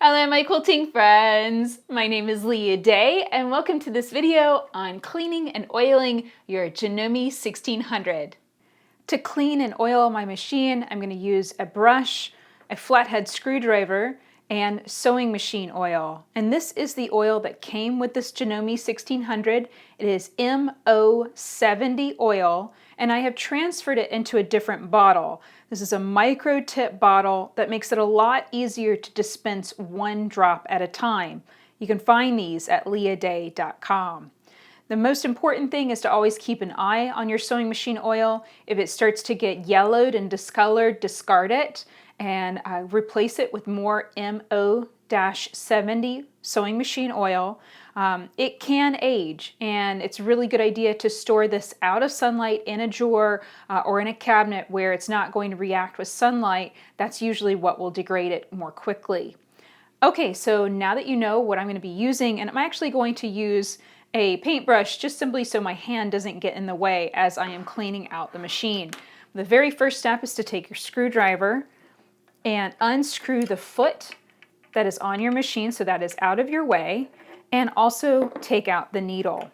Hello my quilting friends! My name is Leah Day and welcome to this video on cleaning and oiling your Janome 1600. To clean and oil my machine, I'm going to use a brush, a flathead screwdriver, and sewing machine oil. And this is the oil that came with this Janome 1600. It is MO70 oil, and I have transferred it into a different bottle. This is a micro tip bottle that makes it a lot easier to dispense one drop at a time. You can find these at leahday.com. The most important thing is to always keep an eye on your sewing machine oil. If it starts to get yellowed and discolored, discard it and replace it with more MO-70 sewing machine oil. It can age, and it's a really good idea to store this out of sunlight in a drawer or in a cabinet where it's not going to react with sunlight. That's usually what will degrade it more quickly. Okay, so now that you know what I'm going to be using, and I'm actually going to use a paintbrush just simply so my hand doesn't get in the way as I am cleaning out the machine. The very first step is to take your screwdriver and unscrew the foot that is on your machine so that is out of your way, and also take out the needle.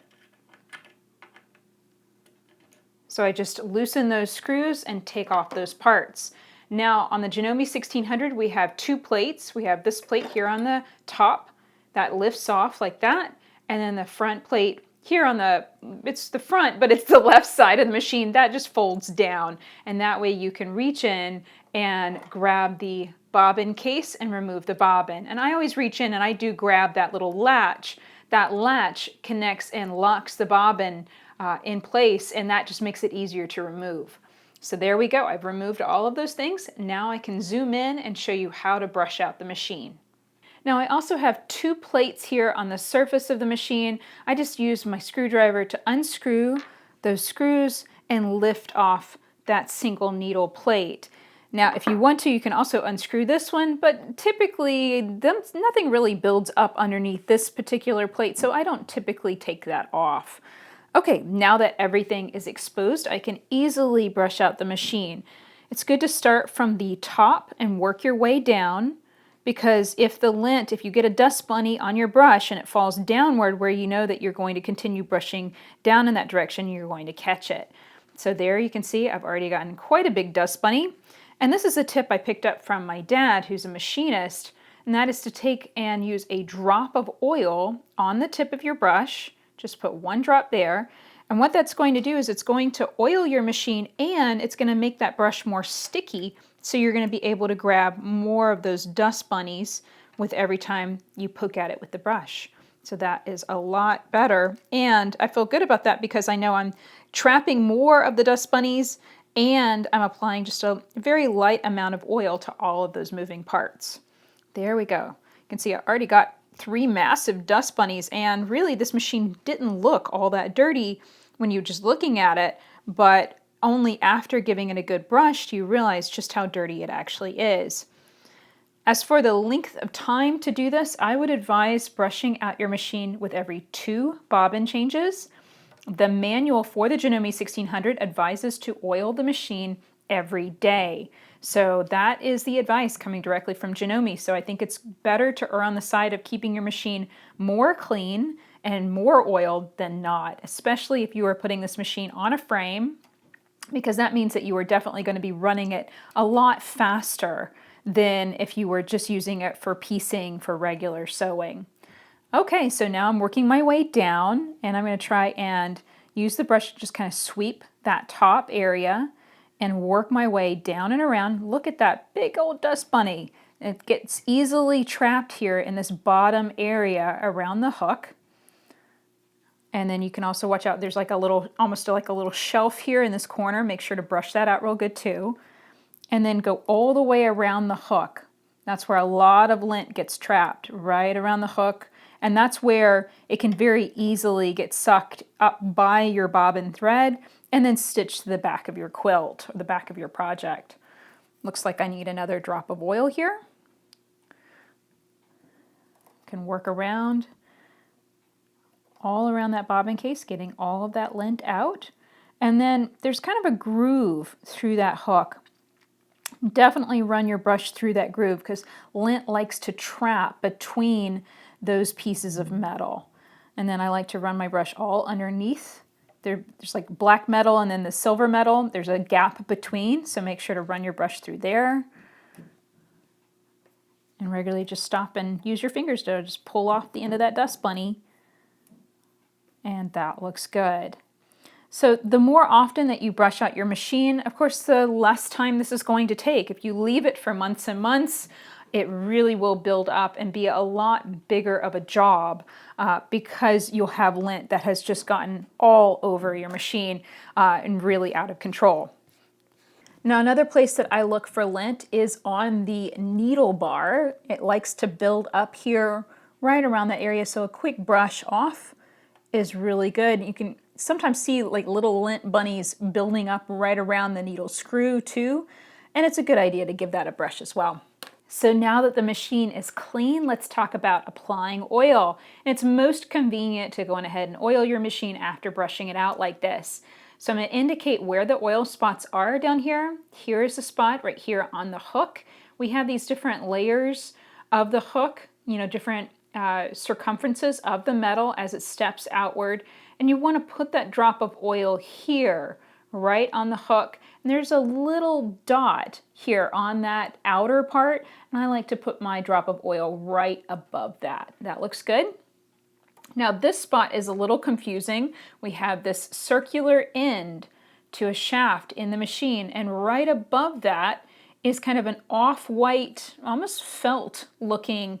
So I just loosen those screws and take off those parts. Now on the Janome 1600 we have two plates. We have this plate here on the top that lifts off like that, and then the front plate here on it's the front, but it's the left side of the machine that just folds down, and that way you can reach in and grab the bobbin case and remove the bobbin. And I always reach in and I do grab that little latch. That latch connects and locks the bobbin in place, and that just makes it easier to remove. So there we go. I've removed all of those things. Now I can zoom in and show you how to brush out the machine. Now I also have two plates here on the surface of the machine. I just used my screwdriver to unscrew those screws and lift off that single needle plate. Now if you want to, you can also unscrew this one, but typically nothing really builds up underneath this particular plate, so I don't typically take that off. Okay, now that everything is exposed, I can easily brush out the machine. It's good to start from the top and work your way down, because if you get a dust bunny on your brush and it falls downward where you know that you're going to continue brushing down in that direction, you're going to catch it. So there you can see I've already gotten quite a big dust bunny. And this is a tip I picked up from my dad, who's a machinist, and that is to take and use a drop of oil on the tip of your brush. Just put one drop there. And what that's going to do is it's going to oil your machine, and it's going to make that brush more sticky, so you're going to be able to grab more of those dust bunnies with every time you poke at it with the brush. So that is a lot better, and I feel good about that because I know I'm trapping more of the dust bunnies, and I'm applying just a very light amount of oil to all of those moving parts. There we go. You can see I already got 3 massive dust bunnies, and really this machine didn't look all that dirty when you're just looking at it, but only after giving it a good brush do you realize just how dirty it actually is. As for the length of time to do this, I would advise brushing out your machine with every 2 bobbin changes. The manual for the Janome 1600 advises to oil the machine every day. So that is the advice coming directly from Janome. So I think it's better to err on the side of keeping your machine more clean and more oiled than not, especially if you are putting this machine on a frame, because that means that you are definitely going to be running it a lot faster than if you were just using it for piecing for regular sewing. Okay, so now I'm working my way down, and I'm going to try and use the brush to just kind of sweep that top area and work my way down and around. Look at that big old dust bunny. It gets easily trapped here in this bottom area around the hook. And then you can also watch out, there's like a little, almost like a little shelf here in this corner. Make sure to brush that out real good too. And then go all the way around the hook. That's where a lot of lint gets trapped, right around the hook. And that's where it can very easily get sucked up by your bobbin thread and then stitched to the back of your quilt or the back of your project. Looks like I need another drop of oil here. Can work around all around that bobbin case, getting all of that lint out. And then there's kind of a groove through that hook Definitely run your brush through that groove because lint likes to trap between those pieces of metal. And then I like to run my brush all underneath. There's like black metal and then the silver metal. There's a gap between, so make sure to run your brush through there. And regularly just stop and use your fingers to just pull off the end of that dust bunny. And that looks good. So the more often that you brush out your machine, of course, the less time this is going to take. If you leave it for months and months, it really will build up and be a lot bigger of a job because you'll have lint that has just gotten all over your machine and really out of control. Now, another place that I look for lint is on the needle bar. It likes to build up here right around that area, so a quick brush off is really good. You can sometimes see like little lint bunnies building up right around the needle screw too, and it's a good idea to give that a brush as well. So now that the machine is clean, let's talk about applying oil. And it's most convenient to go on ahead and oil your machine after brushing it out like this. So I'm going to indicate where the oil spots are down here. Here's the spot right here on the hook. We have these different layers of the hook, different circumferences of the metal as it steps outward, and you want to put that drop of oil here right on the hook, and there's a little dot here on that outer part, and I like to put my drop of oil right above that. That looks good. Now this spot is a little confusing. We have this circular end to a shaft in the machine, and right above that is kind of an off-white, almost felt looking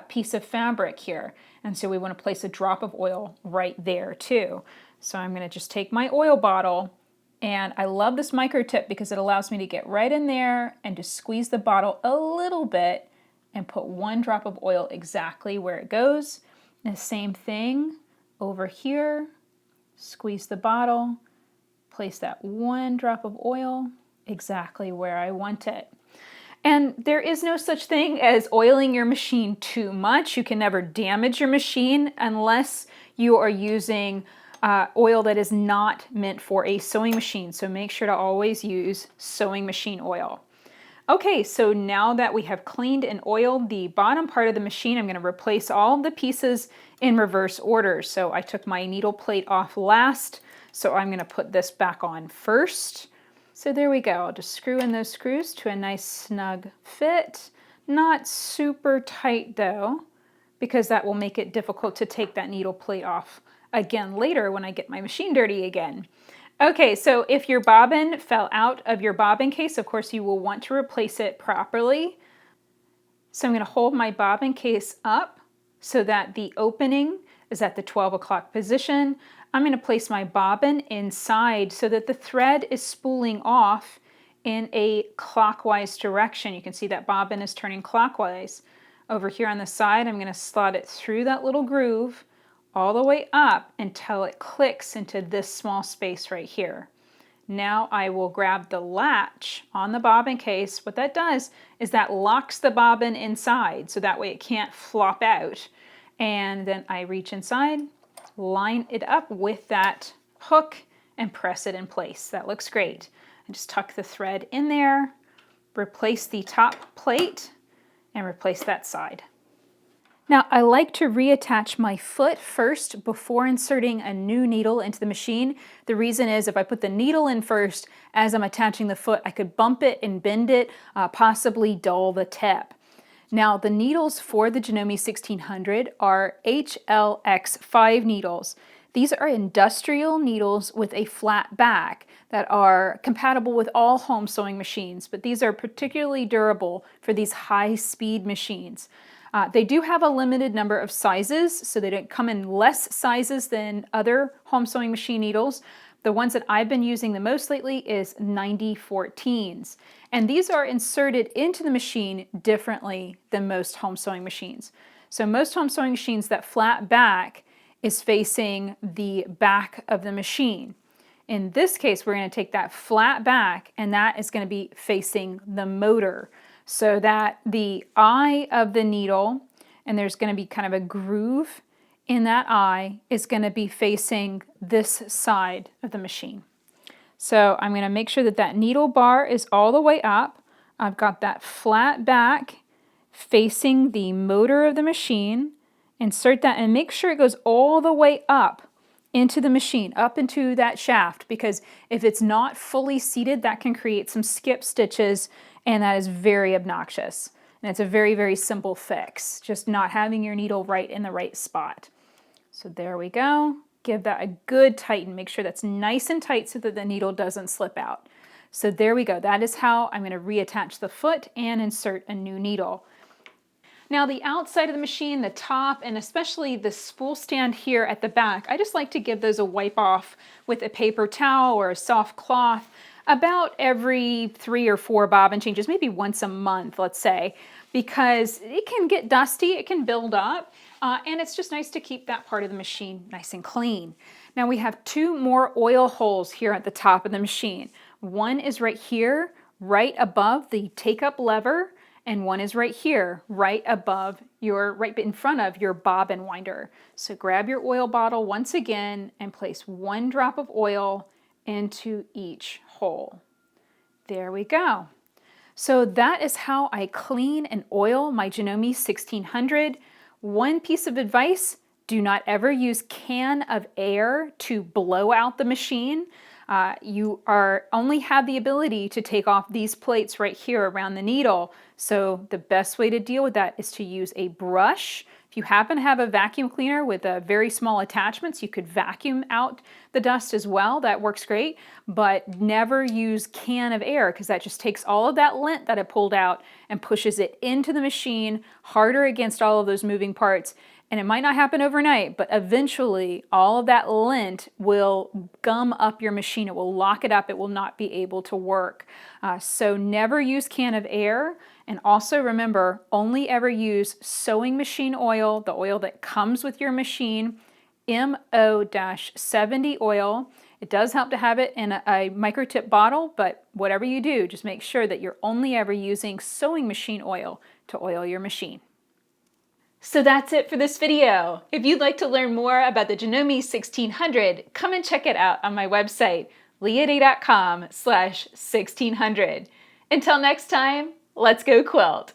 piece of fabric here. And so we want to place a drop of oil right there too. So I'm going to just take my oil bottle, and I love this micro tip because it allows me to get right in there and just squeeze the bottle a little bit and put one drop of oil exactly where it goes. And the same thing over here, squeeze the bottle, place that one drop of oil exactly where I want it. And there is no such thing as oiling your machine too much. You can never damage your machine unless you are using oil that is not meant for a sewing machine. So make sure to always use sewing machine oil. Okay, so now that we have cleaned and oiled the bottom part of the machine, I'm going to replace all of the pieces in reverse order. So I took my needle plate off last, so I'm going to put this back on first. So there we go. I'll just screw in those screws to a nice snug fit. Not super tight though, because that will make it difficult to take that needle plate off again later when I get my machine dirty again. Okay, so if your bobbin fell out of your bobbin case, of course you will want to replace it properly. So I'm going to hold my bobbin case up so that the opening is at the 12 o'clock position. I'm going to place my bobbin inside so that the thread is spooling off in a clockwise direction. You can see that bobbin is turning clockwise. Over here on the side, I'm going to slot it through that little groove all the way up until it clicks into this small space right here. Now I will grab the latch on the bobbin case. What that does is that locks the bobbin inside so that way it can't flop out. And then I reach inside, line it up with that hook, and press it in place. That looks great. And just tuck the thread in there, replace the top plate, and replace that side. Now I like to reattach my foot first before inserting a new needle into the machine. The reason is if I put the needle in first as I'm attaching the foot, I could bump it and bend it, possibly dull the tip. Now the needles for the Janome 1600 are HLX5 needles. These are industrial needles with a flat back that are compatible with all home sewing machines, but these are particularly durable for these high-speed machines. They do have a limited number of sizes, so they don't come in less sizes than other home sewing machine needles. The ones that I've been using the most lately is 9014s. And these are inserted into the machine differently than most home sewing machines. So most home sewing machines, that flat back is facing the back of the machine. In this case, we're going to take that flat back and that is going to be facing the motor, so that the eye of the needle, and there's going to be kind of a groove in that eye, is going to be facing this side of the machine. So I'm going to make sure that that needle bar is all the way up. I've got that flat back facing the motor of the machine. Insert that and make sure it goes all the way up into the machine, up into that shaft, because if it's not fully seated, that can create some skip stitches, and that is very obnoxious. And it's a very, very simple fix, just not having your needle right in the right spot. So there we go. Give that a good tighten. Make sure that's nice and tight so that the needle doesn't slip out. So there we go. That is how I'm going to reattach the foot and insert a new needle. Now the outside of the machine, the top, and especially the spool stand here at the back, I just like to give those a wipe off with a paper towel or a soft cloth about every 3 or 4 bobbin changes, maybe once a month, let's say, because it can get dusty, it can build up, and it's just nice to keep that part of the machine nice and clean. Now we have 2 more oil holes here at the top of the machine. One is right here, right above the take-up lever, and one is right here, right in front of your bobbin winder. So grab your oil bottle once again and place 1 drop of oil into each hole. There we go. So that is how I clean and oil my Janome 1600. One piece of advice, do not ever use can of air to blow out the machine. You only have the ability to take off these plates right here around the needle. So the best way to deal with that is to use a brush. If you happen to have a vacuum cleaner with very small attachments, you could vacuum out the dust as well. That works great, but never use can of air because that just takes all of that lint that I pulled out and pushes it into the machine harder against all of those moving parts. And it might not happen overnight, but eventually all of that lint will gum up your machine. It will lock it up. It will not be able to work. So never use can of air. And also remember, only ever use sewing machine oil, the oil that comes with your machine, MO-70 oil. It does help to have it in a microtip bottle, but whatever you do, just make sure that you're only ever using sewing machine oil to oil your machine. So that's it for this video. If you'd like to learn more about the Janome 1600, come and check it out on my website, leahday.com/1600. Until next time, let's go quilt.